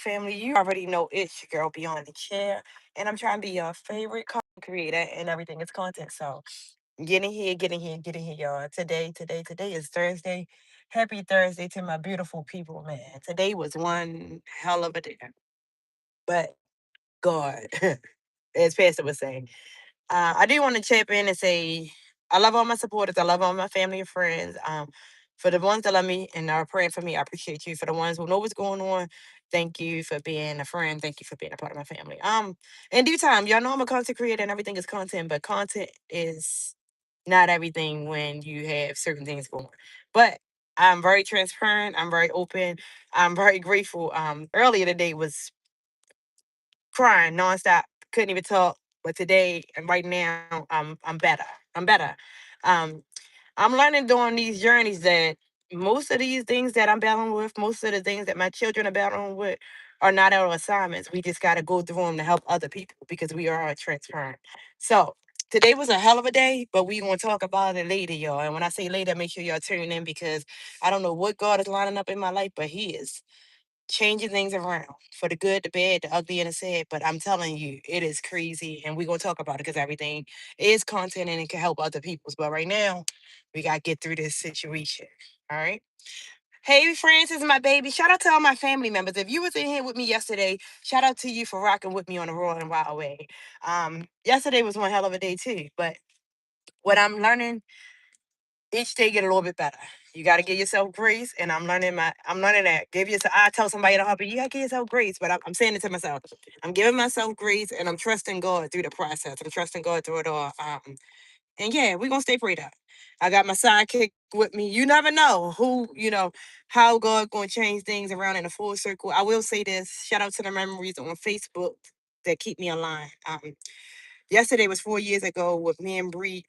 family. You already know it's your girl Beyond the Chair, and I'm trying to be your favorite content creator, and everything is content. So get in here, get in here, get in here, y'all. Today is Thursday. Happy Thursday to my beautiful people, man. Today was one hell of a day, but God, as Pastor was saying. I do want to chip in and say I love all my supporters. I love all my family and friends. For the ones that love me and are praying for me, I appreciate you. For the ones who know what's going on, thank you for being a friend. Thank you for being a part of my family. In due time, y'all know I'm a content creator and everything is content, but content is not everything when you have certain things going. But I'm very transparent. I'm very open. I'm very grateful. Earlier today was crying nonstop, couldn't even talk. But today and right now, I'm better. I'm better. Um, I'm learning during these journeys that most of these things that I'm battling with, most of the things that my children are battling with, are not our assignments. We just got to go through them to help other people because we are transparent. So today was a hell of a day, but we gonna talk about it later, y'all. And when I say later, make sure y'all tune in because I don't know what God is lining up in my life, but He is changing things around for the good, the bad, the ugly, and the sad. But I'm telling you, it is crazy, and we're gonna talk about it because everything is content and it can help other people's. But right now, we gotta get through this situation. All right. Hey, Francis, my baby. Shout out to all my family members. If you was in here with me yesterday, shout out to you for rocking with me on the Raw and Wild Way. Yesterday was one hell of a day too. But what I'm learning each day get a little bit better. You got to give yourself grace, and I'm learning that. Give yourself. I tell somebody to help you. You got to give yourself grace, but I'm saying it to myself. I'm giving myself grace, and I'm trusting God through the process. I'm trusting God through it all. And yeah, we're gonna stay prayed up. I got my sidekick with me. You never know who, how God gonna change things around in a full circle. I will say this. Shout out to the memories on Facebook that keep me aligned. Yesterday was 4 years ago with me and Bree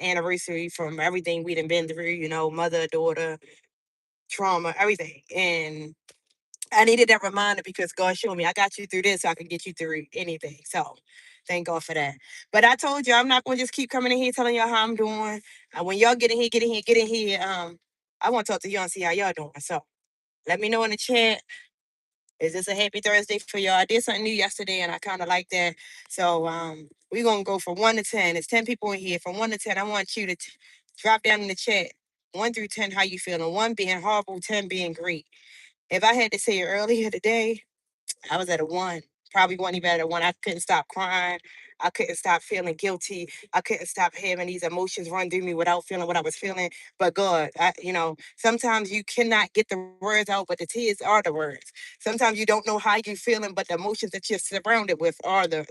anniversary from everything we done been through, mother, daughter, trauma, everything. And I needed that reminder because God showed me I got you through this so I can get you through anything. So thank God for that. But I told you I'm not gonna just keep coming in here telling y'all how I'm doing. When y'all get in here, get in here, get in here. I want to talk to y'all and see how y'all doing. So let me know in the chat. Is this a happy Thursday for y'all? I did something new yesterday and I kind of like that. So we're gonna go from 1 to 10. It's 10 people in here. From 1 to 10, I want you to drop down in the chat. 1 through 10, how you feeling? One being horrible, 10 being great. If I had to say it earlier today, I was at a one. Probably wasn't even at a one. I couldn't stop crying. I couldn't stop feeling guilty. I couldn't stop having these emotions run through me without feeling what I was feeling. But God, sometimes you cannot get the words out, but the tears are the words. Sometimes you don't know how you're feeling, but the emotions that you're surrounded with are the.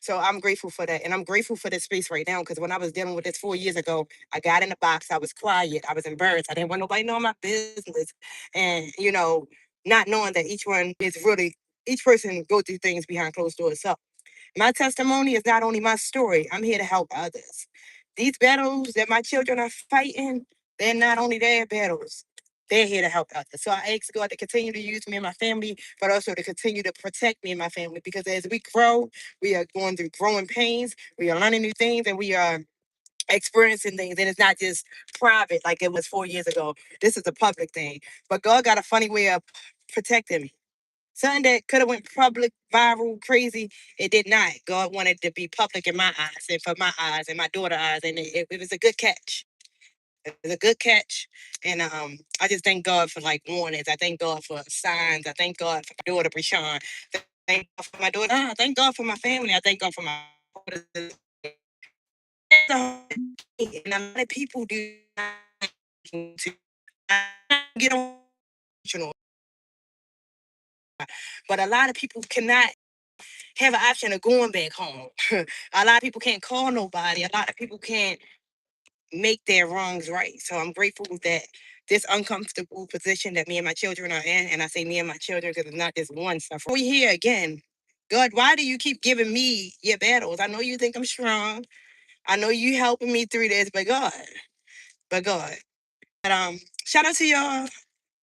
So I'm grateful for that. And I'm grateful for this space right now because when I was dealing with this 4 years ago, I got in the box. I was quiet. I was embarrassed. I didn't want nobody knowing my business. And, not knowing that each person go through things behind closed doors. So my testimony is not only my story, I'm here to help others. These battles that my children are fighting, they're not only their battles, they're here to help others. So I ask God to continue to use me and my family, but also to continue to protect me and my family because as we grow, we are going through growing pains, we are learning new things, and we are experiencing things. And it's not just private like it was 4 years ago. This is a public thing. But God got a funny way of protecting me. Something that could have went public, viral, crazy, it did not. God wanted to be public in my eyes and for my eyes and my daughter's eyes, and it was a good catch. It was a good catch, and I just thank God for like warnings. I thank God for signs. I thank God for my daughter, Krishan. Thank God for my daughter. I thank God for my family. I thank God for my daughters. And a lot of people do not get emotional, but a lot of people cannot have an option of going back home. A lot of people can't call nobody. A lot of people can't make their wrongs right. So I'm grateful that this uncomfortable position that me and my children are in, and I say me and my children because it's not just one suffer. We here again. God, why do you keep giving me your battles? I know you think I'm strong. I know you helping me through this, but God. But shout out to y'all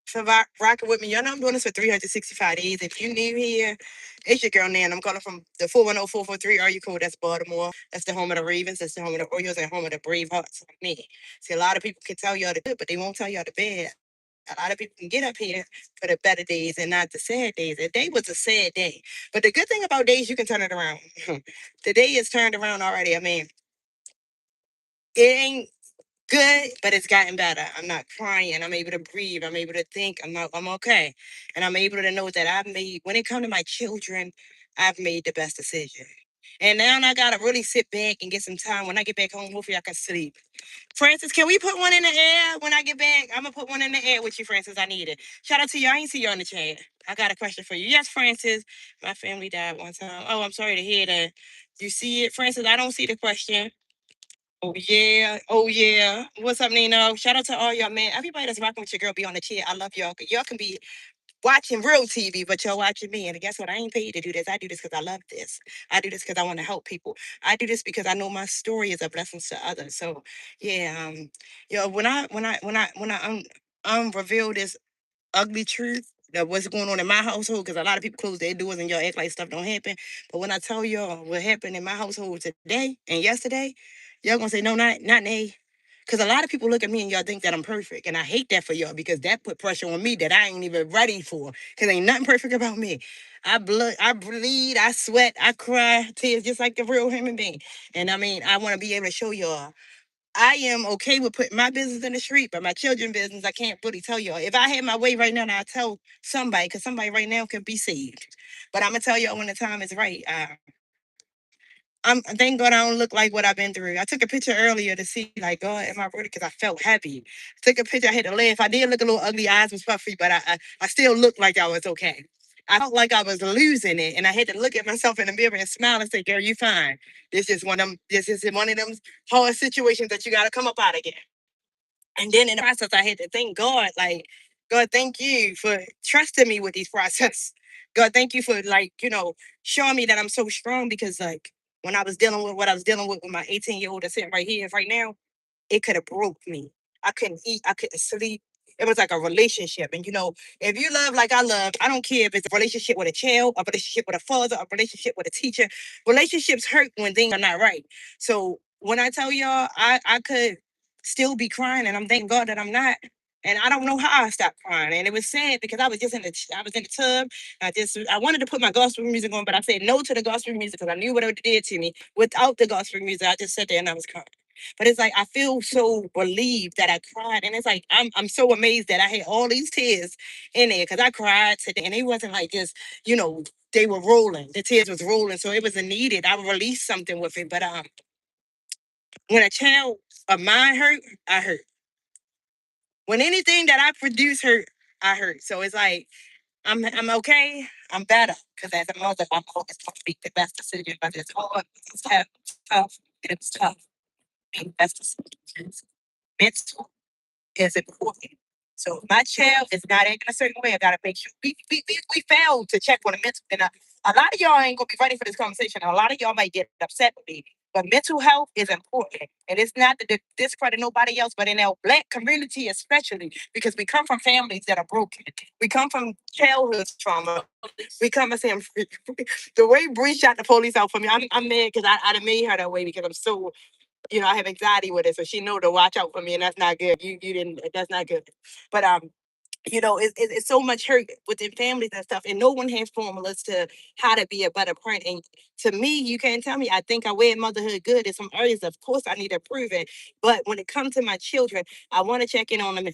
for rocking with me. Y'all know I'm doing this for 365 days. If you new here, it's your girl Nan. I'm calling from the 410443 area code. That's Baltimore. That's the home of the Ravens. That's the home of the Orioles and home of the Bravehearts like me. See, a lot of people can tell y'all the good, but they won't tell y'all the bad. A lot of people can get up here for the better days and not the sad days. The day was a sad day. But the good thing about days, you can turn it around. The day is turned around already. I mean, it ain't good, but it's gotten better. I'm not crying. I'm able to breathe. I'm able to think. I'm okay. And I'm able to know that I've made, when it comes to my children, I've made the best decision. And now I gotta really sit back and get some time. When I get back home, hopefully I can sleep. Francis, can we put one in the air when I get back? I'm gonna put one in the air with you, Francis. I need it. Shout out to you. I ain't see you on the chat. I got a question for you. Yes, Francis. My family died one time. Oh, I'm sorry to hear that. You see it, Francis? I don't see the question. Oh yeah. Oh yeah. What's up, Nino? Shout out to all y'all, man. Everybody that's rocking with your girl be on the chair. I love y'all. Y'all can be watching real TV, but y'all watching me. And guess what? I ain't paid to do this. I do this because I love this. I do this because I want to help people. I do this because I know my story is a blessing to others. So yeah, when I reveal this ugly truth that what's going on in my household, because a lot of people close their doors and y'all act like stuff don't happen. But when I tell y'all what happened in my household today and yesterday, y'all gonna say, no, not nay. Because a lot of people look at me and y'all think that I'm perfect. And I hate that for y'all because that put pressure on me that I ain't even ready for. Because ain't nothing perfect about me. I bleed, I sweat, I cry, tears just like a real human being. And I mean, I want to be able to show y'all I am okay with putting my business in the street, but my children's business, I can't really tell y'all. If I had my way right now, I'd tell somebody, because somebody right now could be saved. But I'm gonna tell y'all when the time is right. Thank God I don't look like what I've been through. I took a picture earlier to see, like, God, am I ready? Because I felt heavy. Took a picture, I had to laugh. I did look a little ugly, eyes was puffy, but I still looked like I was okay. I felt like I was losing it, and I had to look at myself in the mirror and smile and say, "Girl, you fine. This is one of them hard situations that you got to come up out again." And then in the process, I had to thank God, like, God, thank you for trusting me with these process. God, thank you for, like, showing me that I'm so strong because, like, when I was dealing with what I was dealing with my 18-year-old that's sitting right here, right now, it could have broke me. I couldn't eat. I couldn't sleep. It was like a relationship. And if you love like I love, I don't care if it's a relationship with a child, a relationship with a father, a relationship with a teacher. Relationships hurt when things are not right. So when I tell y'all, I could still be crying, and I'm thanking God that I'm not. And I don't know how I stopped crying. And it was sad because I was in the tub. I wanted to put my gospel music on, but I said no to the gospel music because I knew what it did to me. Without the gospel music, I just sat there and I was crying. But it's like I feel so relieved that I cried, and it's like I'm so amazed that I had all these tears in there because I cried today, and it wasn't like just you know they were rolling. The tears was rolling, so it wasn't needed. I released something with it, but when a child of mine hurt, I hurt. When anything that I produce hurt, I hurt. So it's like I'm okay. I'm better because as a mother, I'm always going to make the best decision, but it's hard. It's tough. Tough. It's tough. Make the best decisions. Mental is important. So if my child is not acting a certain way, I gotta make sure we failed to check on the mental. And a lot of y'all ain't gonna be ready for this conversation. A lot of y'all might get upset with me. But mental health is important. And it's not to discredit nobody else, but in our black community especially, because we come from families that are broken. We come from childhood trauma. We come and say, the way Bree shot the police out for me, I'm mad because I done made her that way because I'm so I have anxiety with it, so she know to watch out for me, and that's not good. You didn't. That's not good. But it's so much hurt within families and stuff, and no one has formulas to how to be a better parent. And to me, you can't tell me. I think I wear motherhood good in some areas. Of course, I need to prove it. But when it comes to my children, I want to check in on them.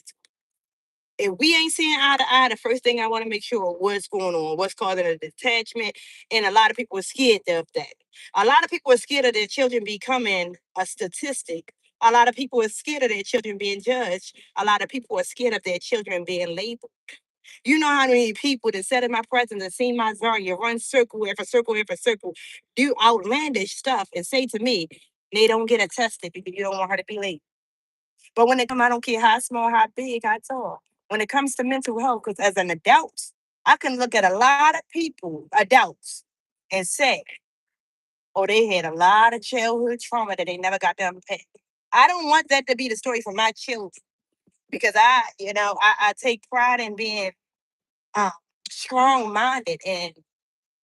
If we ain't seeing eye to eye, the first thing I want to make sure what's going on, what's causing a detachment, and a lot of people are scared of that. A lot of people are scared of their children becoming a statistic. A lot of people are scared of their children being judged. A lot of people are scared of their children being labeled. You know how many people that sat in my presence and seen my Zarya run circle after circle after circle, do outlandish stuff and say to me, they don't get attested because you don't want her to be late. But when it comes, I don't care how small, how big, how tall. When it comes to mental health, because as an adult, I can look at a lot of people, adults, and say, oh, they had a lot of childhood trauma that they never got to unpack. I don't want that to be the story for my children because I take pride in being um, strong minded, and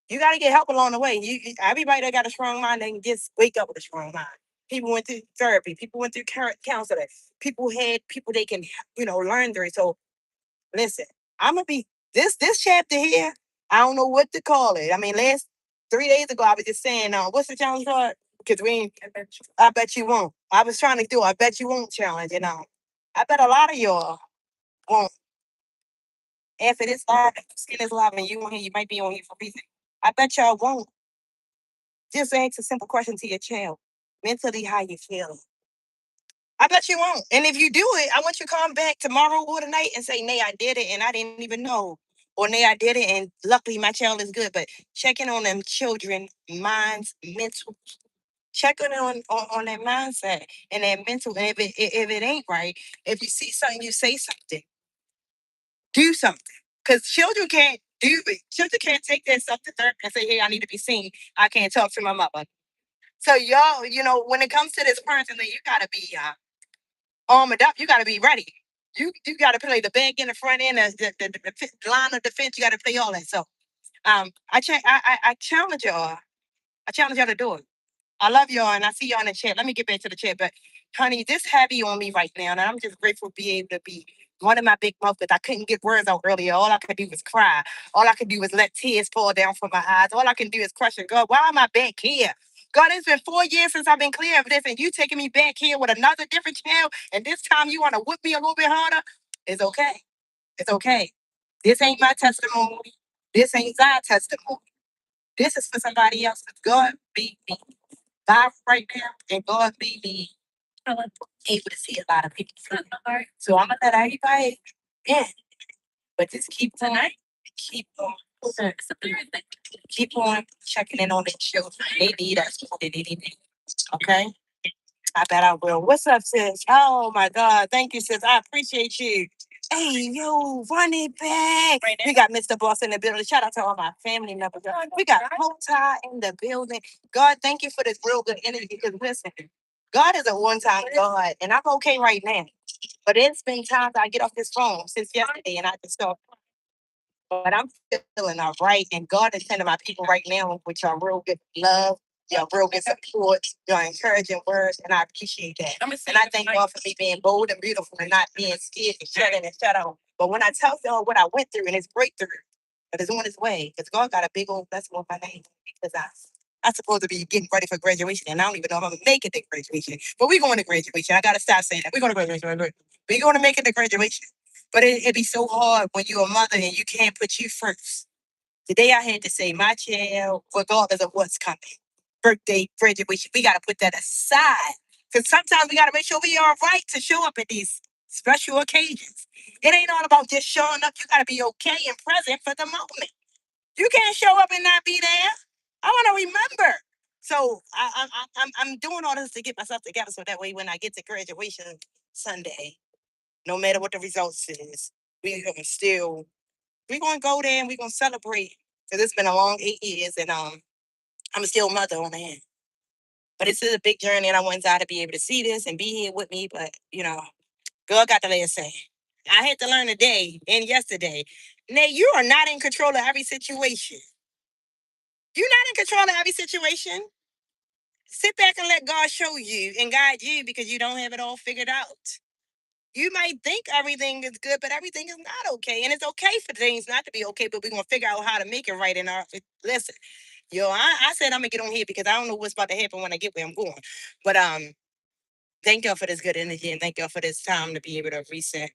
you got to get help along the way. Everybody that got a strong mind, they can just wake up with a strong mind. People went through therapy. People went through counseling. People had people they can learn through. So Listen, I'm gonna be this chapter here. I don't know what to call it. I mean, last 3 days ago, I was just saying, what's the challenge called? Because we ain't, I bet you won't. I was trying to do, I bet you won't challenge, I bet a lot of y'all won't. After this live, if your skin is live and you on here, you might be on here for a reason. I bet y'all won't. Just ask a simple question to your child. Mentally, how you feeling? I bet you won't. And if you do it, I want you to come back tomorrow or tonight and say, Nay, I did it and I didn't even know. Or Nay, I did it and luckily my child is good. But checking on them children, minds, mental, checking on their mindset and their mental. And if it ain't right, if you see something, you say something. Do something. Because children can't do it. Children can't take their stuff to therapy and say, hey, I need to be seen. I can't talk to my mother. So y'all, when it comes to this person, then you gotta be armored up. You gotta be ready. You gotta play the back end, the front end, the line of defense. You gotta play all that. So I challenge y'all. I challenge y'all to do it. I love y'all and I see y'all in the chat. Let me get back to the chat. But honey, this heavy on me right now. And I'm just grateful to be able to be one of my big mouth because I couldn't get words out earlier. All I could do was cry. All I could do was let tears fall down from my eyes. All I can do is question God. Why am I back here? God, it's been 4 years since I've been clear of this, and you taking me back here with another different child, and this time you want to whip me a little bit harder. It's okay. It's okay. This ain't my testimony. This ain't our testimony. This is for somebody else. God be me. God right now, and God be me. I was able to see a lot of people flooding apart. So I'm gonna let everybody in. But just keep tonight. Keep on. Keep on checking in on the children. They need us. They need me. Okay? I bet I will. What's up, sis? Oh my God. Thank you, sis. I appreciate you. Hey, yo, run it back. We got Mr. Boss in the building. Shout out to all my family members. We got Hota in the building. God, thank you for this real good energy. Because listen, God is a one-time God, and I'm okay right now. But it's been times I get off this phone since yesterday, and I just thought, but I'm feeling all right. And God is sending my people right now with your real good love, your real good support, your encouraging words. And I appreciate that. And I thank God for me being bold and beautiful and not being scared and shut in and shut out. But when I tell y'all what I went through and it's breakthrough, but it's on its way, because God got a big old blessing on my name. Because I'm supposed to be getting ready for graduation, and I don't even know if I'm gonna make it to graduation. But we're going to graduation. I gotta stop saying that. We're going to graduation. We're going to make it to graduation. But it'd be so hard when you're a mother and you can't put you first. Today I had to say, my child, regardless of what's coming, birthday, graduation, we got to put that aside. Because sometimes we got to make sure we are right to show up at these special occasions. It ain't all about just showing up. You got to be okay and present for the moment. You can't show up and not be there. I want to remember. So I'm doing all this to get myself together so that way when I get to graduation Sunday, no matter what the results is, we're gonna go there and we're gonna celebrate. Cause it's been a long 8 years and I'm still a mother on the hand. But it's still a big journey and I want God to be able to see this and be here with me. But God got the last say. I had to learn today and yesterday. Nay, you are not in control of every situation. You're not in control of every situation. Sit back and let God show you and guide you because you don't have it all figured out. You might think everything is good, but everything is not okay. And it's okay for things not to be okay, but we're gonna figure out how to make it right in our listen. Yo, I said I'm gonna get on here because I don't know what's about to happen when I get where I'm going. But thank y'all for this good energy and thank y'all for this time to be able to reset.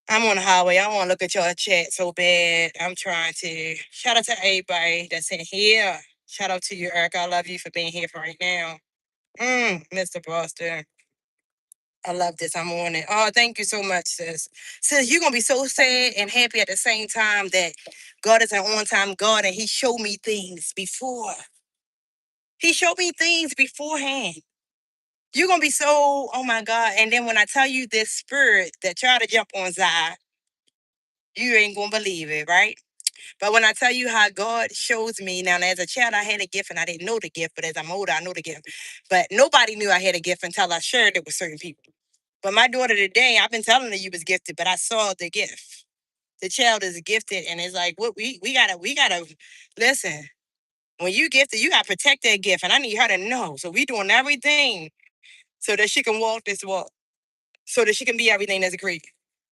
I'm on the highway. I want to look at y'all chat so bad. I'm trying to shout out to everybody that's in here. Shout out to you, Eric. I love you for being here for right now. Mr. Boston. I love this. I'm on it. Oh, thank you so much, sis. Sis, you're going to be so sad and happy at the same time that God is an on time God and He showed me things before. He showed me things beforehand. You're going to be so, oh my God. And then when I tell you this spirit that try to jump on Zai, you ain't going to believe it, right? But when I tell you how God shows me, now as a child, I had a gift and I didn't know the gift, but as I'm older, I know the gift. But nobody knew I had a gift until I shared it with certain people. But my daughter today, I've been telling her you was gifted, but I saw the gift. The child is gifted, and it's like what we gotta listen. When you gifted, you gotta protect that gift, and I need her to know. So we doing everything so that she can walk this walk, so that she can be everything that's great.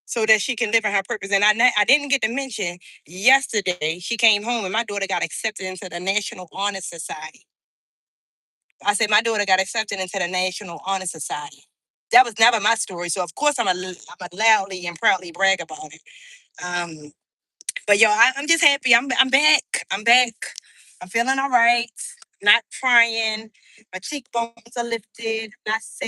so that she can live in her purpose. And I didn't get to mention yesterday she came home and my daughter got accepted into the National Honor Society. I said my daughter got accepted into the National Honor Society. That was never my story, so of course I'm a loudly and proudly brag about it. Um, but yo, I'm just happy. I'm back. I'm back. I'm feeling all right. Not crying. My cheekbones are lifted. Not sad.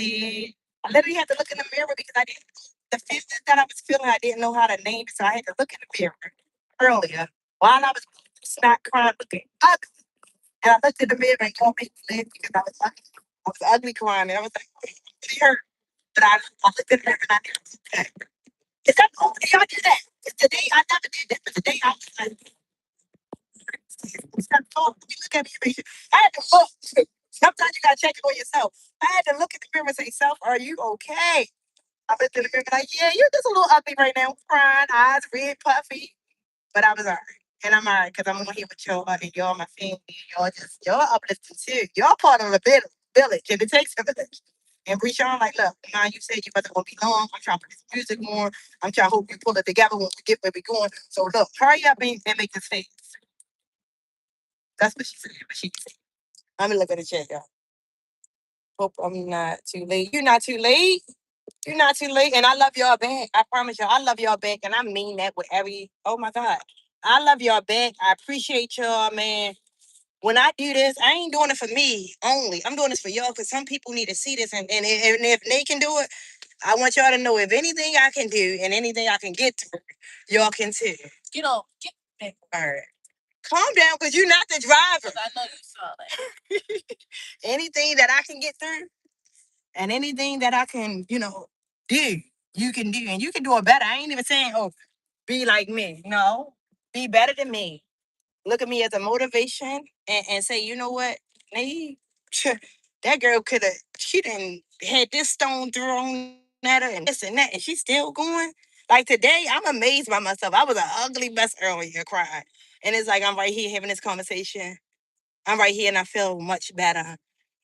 I literally had to look in the mirror because I didn't. The feelings that I was feeling, I didn't know how to name it, so I had to look in the mirror earlier while I was not crying, looking ugly. And I looked in the mirror and told me to laugh because I was ugly. I was ugly crying, and I was like, "Oh, it really hurt." But I looked in the mirror and I knew it was okay. Is that the only day I did that? It's the day I never did that, but the day I was like, stop talking. You look at me, you I had to look. Sometimes you gotta check it on yourself. I had to look at the mirror and say, "Self, are you okay?" I looked in the mirror like, "Yeah, you're just a little ugly right now, crying, eyes red, puffy." But I was all right. And I'm all right because I'm on here with y'all and y'all my family. Y'all uplifting too. Y'all part of the village and it takes a village. And Breeshawn, like, look, now you said you wasn't gonna be long. I'm trying to put this music more. I'm trying to hope you pull it together when we get where we going. So look, hurry up and make this face. That's what she said. But she said, I'm gonna look at the chat, y'all. Hope I'm not too late. You're not too late. You're not too late. And I love y'all back. I promise y'all, I love y'all back. And I mean that with every, oh my God. I love y'all back. I appreciate y'all, man. When I do this, I ain't doing it for me only. I'm doing this for y'all because some people need to see this. And if they can do it, I want y'all to know if anything I can do and anything I can get through, y'all can too. You know, get back. All right. Calm down because you're not the driver. I know you saw that. Anything that I can get through and anything that I can, do, you can do. And you can do it better. I ain't even saying, oh, be like me. No, be better than me. Look at me as a motivation and say, you know what? Maybe that girl could have, she didn't had this stone thrown at her and this and that, and she's still going. Like today, I'm amazed by myself. I was an ugly mess earlier, crying. And it's like I'm right here having this conversation. I'm right here and I feel much better.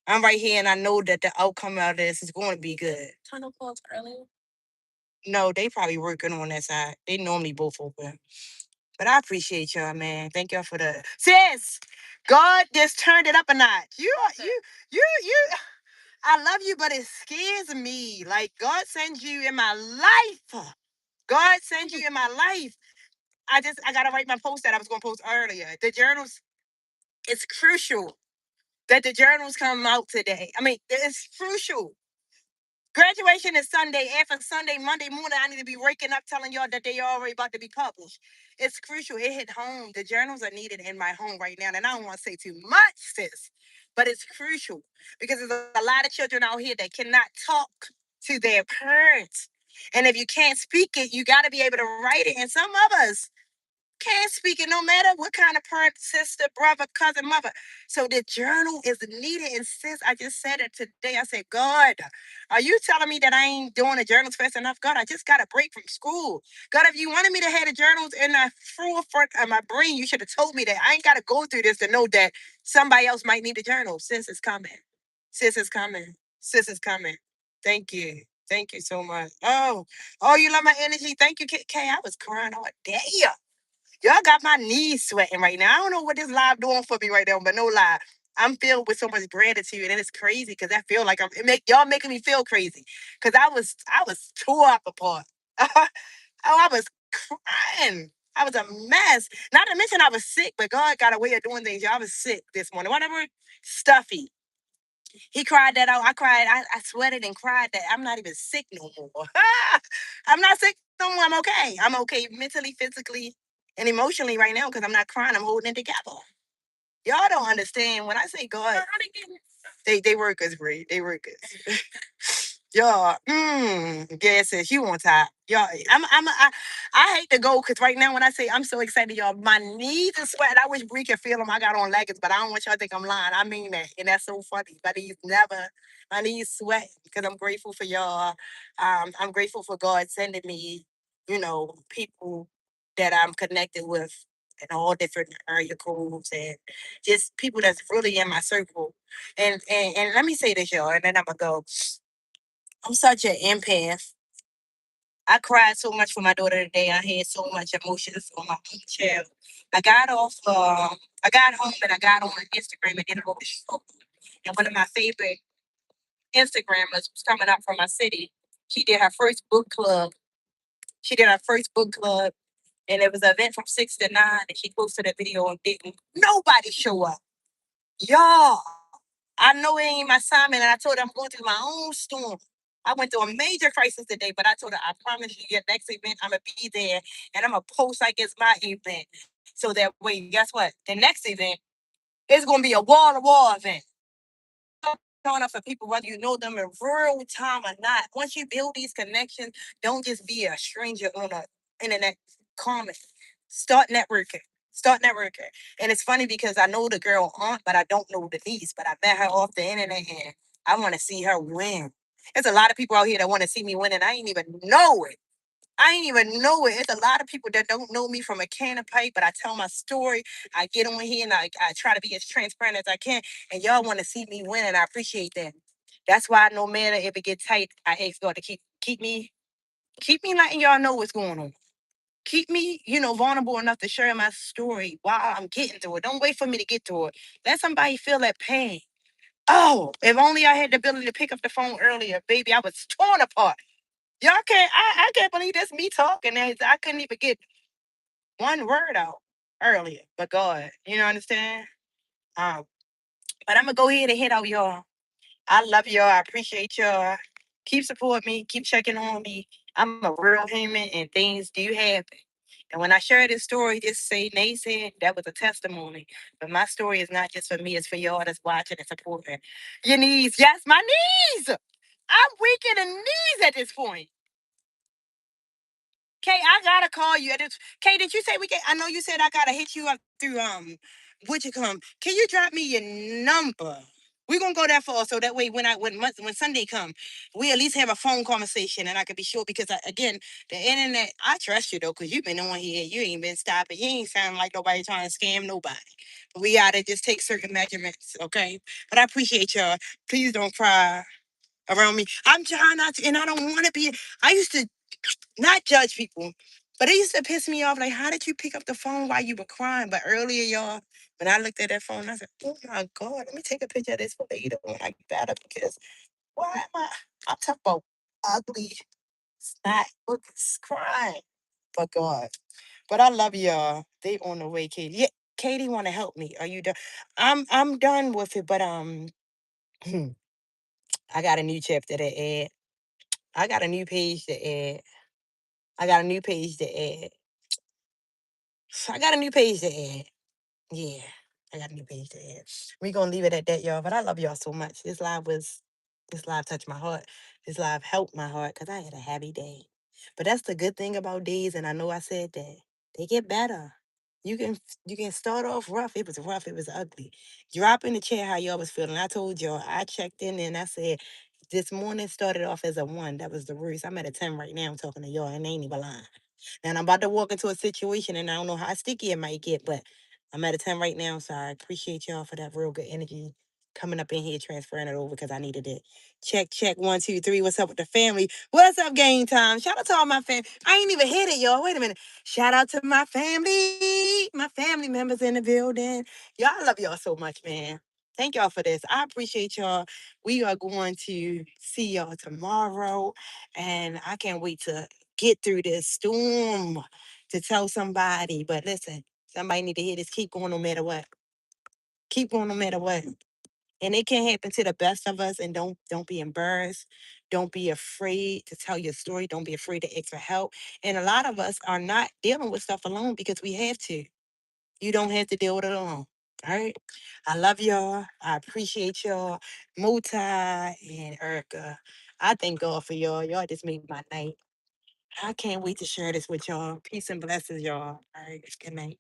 I'm right here and I know that the outcome of this is going to be good. Tunnel closed earlier? No, they probably working on that side. They normally both open. But I appreciate y'all, man. Thank y'all for the sis. God just turned it up a notch. You. I love you, but it scares me. Like God sends you in my life. God sends you in my life. I gotta write my post that I was gonna post earlier. The journals. It's crucial that the journals come out today. I mean, it's crucial. Graduation is Sunday. After Sunday, Monday morning, I need to be waking up telling y'all that they already about to be published. It's crucial. It hit home. The journals are needed in my home right now. And I don't want to say too much, sis, but it's crucial because there's a lot of children out here that cannot talk to their parents. And if you can't speak it, you got to be able to write it. And some of us, can't speak it no matter what kind of parent, sister, brother, cousin, mother. So the journal is needed. And sis, I just said it today. I said, God, are you telling me that I ain't doing the journals fast enough? God, I just got a break from school. God, if you wanted me to have the journals in the forefront of my brain, you should have told me that. I ain't got to go through this to know that somebody else might need the journal. Sis is coming. Sis is coming. Sis is coming. Thank you. Thank you so much. Oh, you love my energy. Thank you, Kay. I was crying all day. Y'all got my knees sweating right now. I don't know what this live doing for me right now, but no lie. I'm filled with so much gratitude, and it's crazy because I feel like y'all making me feel crazy because I was tore up apart. Oh, I was crying. I was a mess. Not to mention I was sick, but God got a way of doing things. Y'all, I was sick this morning. Whatever, stuffy. He cried that out. I cried. I sweated and cried that I'm not even sick no more. I'm not sick no more. I'm okay. I'm okay mentally, physically, and emotionally right now because I'm not crying. I'm holding it together. Y'all don't understand when I say God. They work us great. They work us. Y'all, yeah, sis, you on top. Y'all, I hate to go because right now when I say I'm so excited, y'all, my knees are sweating. I wish Bree could feel them. I got on leggings, but I don't want y'all to think I'm lying. I mean that, and that's so funny. My knees sweat because I'm grateful for y'all. I'm grateful for God sending me, people that I'm connected with in all different area codes and just people that's really in my circle. And let me say this, y'all, and then I'm gonna go. I'm such an empath. I cried so much for my daughter today. I had so much emotions for my own child. I got off, I got home and I got on Instagram and did a little show. And one of my favorite Instagrammers was coming up from my city. She did her first book club. She did her first book club, and it was an event from 6 to 9. And she posted a video and didn't nobody show up. Y'all, I know it ain't my assignment, and I told her I'm going through my own storm. I went through a major crisis today, but I told her I promise you, your next event, I'm gonna be there, and I'm gonna post like it's my event. So that way, guess what? The next event is gonna be a wall to wall event showing up for people, whether you know them in real time or not. Once you build these connections, don't just be a stranger on the internet comment. Start networking. Start networking. And it's funny because I know the girl aunt, but I don't know the niece. But I met her off the internet and I want to see her win. There's a lot of people out here that want to see me win, and I ain't even know it. I ain't even know it. It's a lot of people that don't know me from a can of pipe, but I tell my story. I get on here and I try to be as transparent as I can. And y'all want to see me win, and I appreciate that. That's why no matter if it get tight, I ask God to keep me letting y'all know what's going on. Keep me, vulnerable enough to share my story while I'm getting through it. Don't wait for me to get through it. Let somebody feel that pain. Oh, if only I had the ability to pick up the phone earlier, baby, I was torn apart. Y'all can't. I can't believe that's me talking. I couldn't even get one word out earlier. But God, understand? Um, but I'm gonna go ahead and hit out y'all. I love y'all. I appreciate y'all. Keep supporting me. Keep checking on me. I'm a real human, and things do happen. And when I share this story, just say Nate said that was a testimony. But my story is not just for me; it's for y'all that's watching and supporting. Your knees, yes, my knees. I'm weak in the knees at this point. Kay, I gotta call you. Kay, did you say we can? I know you said I gotta hit you up through would you come? Can you drop me your number? We're gonna go that far so that way when Sunday come, we at least have a phone conversation and I can be sure because again, the internet, I trust you though, because you've been on here, you ain't been stopping, you ain't sound like nobody trying to scam nobody. But we gotta just take certain measurements, okay? But I appreciate y'all. Please don't cry around me. I'm trying not to, and I don't wanna be. I used to not judge people. But it used to piss me off. Like, how did you pick up the phone while you were crying? But earlier, y'all, when I looked at that phone, I said, oh my God, let me take a picture of this for later when I get better because why am I'm talking about ugly, snot, looks, crying. But God. But I love y'all. They on the way, Katie. Yeah, Katie want to help me. Are you done? I'm done with it, but I got a new chapter to add. I got a new page to add. I got a new page to add. So I got a new page to add. Yeah, I got a new page to add. We're gonna leave it at that, y'all. But I love y'all so much. This live touched my heart. This live helped my heart because I had a heavy day. But that's the good thing about days, and I know I said that. They get better. You can you can start off rough. It was rough, it was ugly. Drop in the chair how y'all was feeling. I told y'all, I checked in and I said this morning started off as a 1. That was the worst. I'm at a 10 right now. I'm talking to y'all, and I ain't even lying. And I'm about to walk into a situation and I don't know how sticky it might get, but I'm at a 10 right now. So I appreciate y'all for that real good energy coming up in here, transferring it over because I needed it. Check, check, 1, 2, 3. What's up with the family? What's up, game time? Shout out to all my family. I ain't even hit it, y'all. Wait a minute. Shout out to my family members in the building. Y'all, I love y'all so much, man. Thank y'all for this. I appreciate y'all. We are going to see y'all tomorrow. And I can't wait to get through this storm to tell somebody. But listen, somebody need to hear this. Keep going no matter what. Keep going no matter what. And it can happen to the best of us. And don't be embarrassed. Don't be afraid to tell your story. Don't be afraid to ask for help. And a lot of us are not dealing with stuff alone because we have to. You don't have to deal with it alone. All right. I love y'all. I appreciate y'all. Mota and Erica. I thank God for y'all. Y'all just made my night. I can't wait to share this with y'all. Peace and blessings, y'all. All right. Good night.